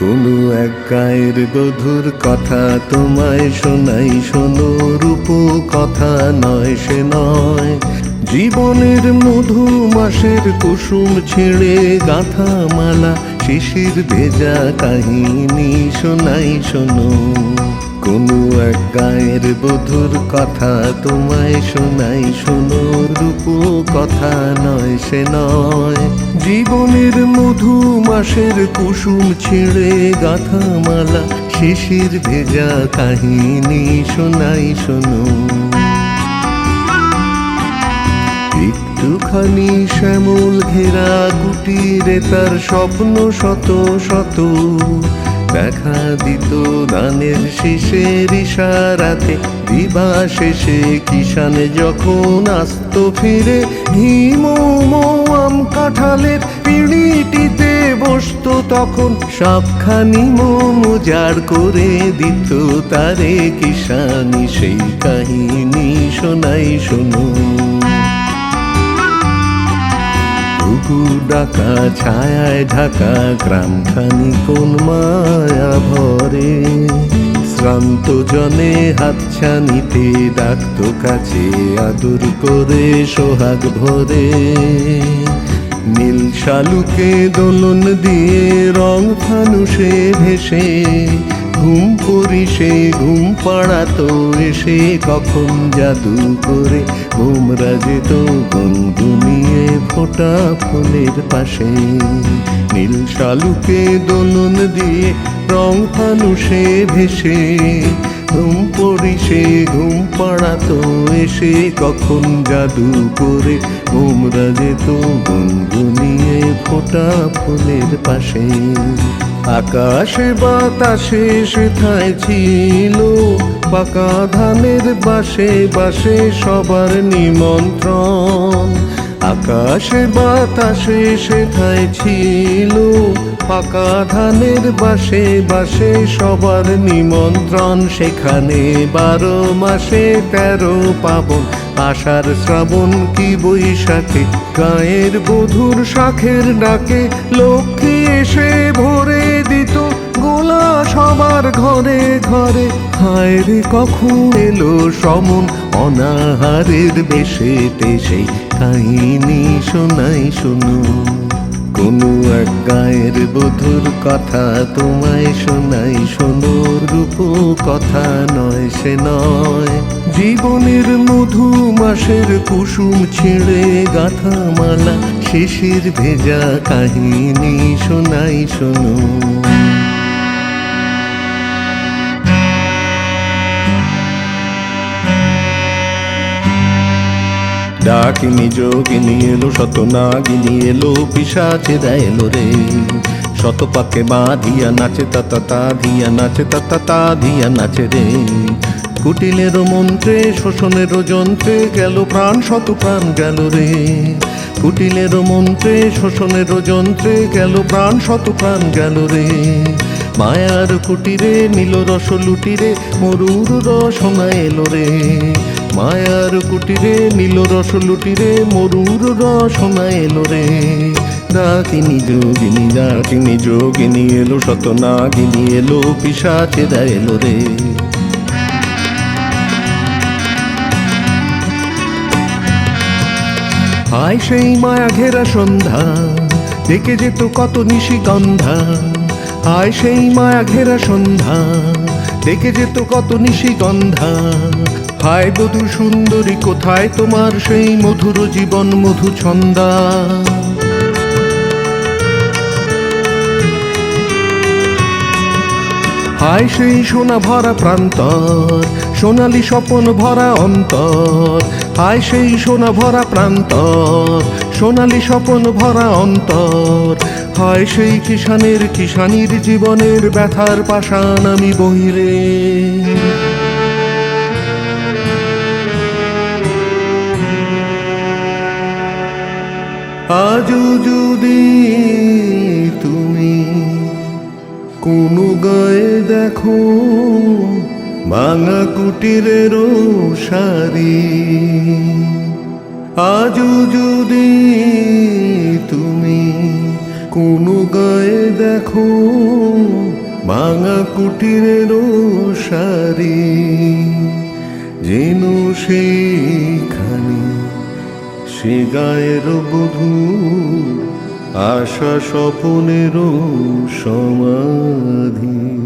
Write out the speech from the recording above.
কোনো এক গায়ের বধুর কথা তোমায় শোনাই, শোনো রূপ কথা নয় সে নয়। জীবনের মধু মাসের কুসুম ছেড়ে গাঁথা মালা, শিশির ভেজা কাহিনী শোনাই শোনো। কোনো এক গায়ের বধুর কথা তোমায় শোনাই, শোনো রূপ কথা নয় সে নয়। জীবনের মধু মাসের কুসুম ছিঁড়ে গাঁথা মালা, শিশির ভেজা কাহিনী শোনাই শোনো। একটুখানি শ্যামল ঘেরা কুটিরে তার স্বপ্ন শত শত, দেখা দিত ধানের শীষের ইশারাতে। দিবা শেষে কিষানে যখন আসত ফিরে, হিমৌম আম কাঁঠালের পিঁড়িটিতে বসত তখন। সবখানি মোম জাড় করে দিত তারে কিষানি, সেই কাহিনী শোনাই শোনো। কুকুর ডাকা ছায়ায় ঢাকা গ্রামখানি কোন মায়া ভরে, শ্রান্ত জনে হাতছানিতে ডাকতো কাছে আদর করে সোহাগ ভরে। নীল শালুকে দোলন দিয়ে রং ফানুষে ভেসে, ঘুম পড়ি সে ঘুম পাড়াতো এসে কখন জাদু করে। ঘুমরা যেত গুনগুনিয়ে ফোটা ফুলের পাশে, নীল শালুকে দোলন দিয়ে রং ফানুষে ভেসে। ঘুম পড়ি সে ঘুম পাড়াতো এসে কখন জাদু করে। ঘুমরা যেত গুনগুনিয়ে ফোটা ফুলের পাশে। আকাশে বাতাসে সেথায় ছিল পাকা ধানের বাসে বাসে সবার নিমন্ত্রণ। আকাশে বাতাসে সেথায় ছিল পাকা ধানের বাসে বাসে সবার নিমন্ত্রণ। সেখানে 12 মাসে 13 পাবন, আষাঢ় শ্রাবণ কি বৈশাখে। গায়ের বধুর শাখের ডাকে লক্ষ্মী এসে ভরে দিত গোলা সবার ঘরে ঘরে। হায় রে কখন এলো সমন অনাহারের বেশেতে, সেই কাহিনী শোনাই শোনো। কোনো এক গায়ের বধুর কথা তোমায় শোনাই, শোনো রূপ কথা নয় সে নয়। জীবনের মধু মাসের কুসুম ছিঁড়ে গাঁথা মালা, শিশির ভেজা কাহিনী শোনাই শোনো। ডাকিনী যোগিনী এলো, শত নাগিনী এলো, পিশাচেরা এলো রে। শত পাকে বাঁধিয়া নাচে তাতা তা ধিয়া, নাচে তাতা তা ধিয়া নাচে রে। কুটিলের মন্ত্রে শোষণের যন্ত্রে গেল প্রাণ, শত প্রাণ গেল রে। কুটিলের মন্ত্রে শোষণের যন্ত্রে গেল প্রাণ, শত প্রাণ গেল রে। মায়ার কুটিরে নীল রস লুটিরে মরুর রসনা এলো রে। মায়ার কুটিরে নীল রস লুটিরে মরুর রসনা এলো রে। ডাকিনী যোগিনী এলো, শত নাগিনী এলো, পিশাচেরা এলো রে। হায় সেই মায়া ঘেরা সন্ধ্যা, ডেকে যেত কত নিশিগন্ধা। হায় সেই মায়া ঘেরা সন্ধ্যা, ডেকে যেত কত নিশিগন্ধা। হায় বধূ সুন্দরী কোথায় তোমার সেই মধুর জীবন মধু ছন্দা। হায় সেই সোনা ভরা প্রান্তর, সোনালি স্বপন ভরা অন্তর। হায় সেই সোনা ভরা প্রান্তর, সোনালি স্বপন ভরা অন্তর। হায় সেই কিষানির জীবনের ব্যথার পাষাণ আমি বহিরে। আজও যদি তুমি কোনো গায়ে দেখো ভাঙা কুটিরের সারি, আজও যদি তুমি কোন গায়ে দেখো ভাঙা কুটিরের সারি, যেন সেইখানে সে গায়ের বধূ আশা স্বপনেরও সমাধি।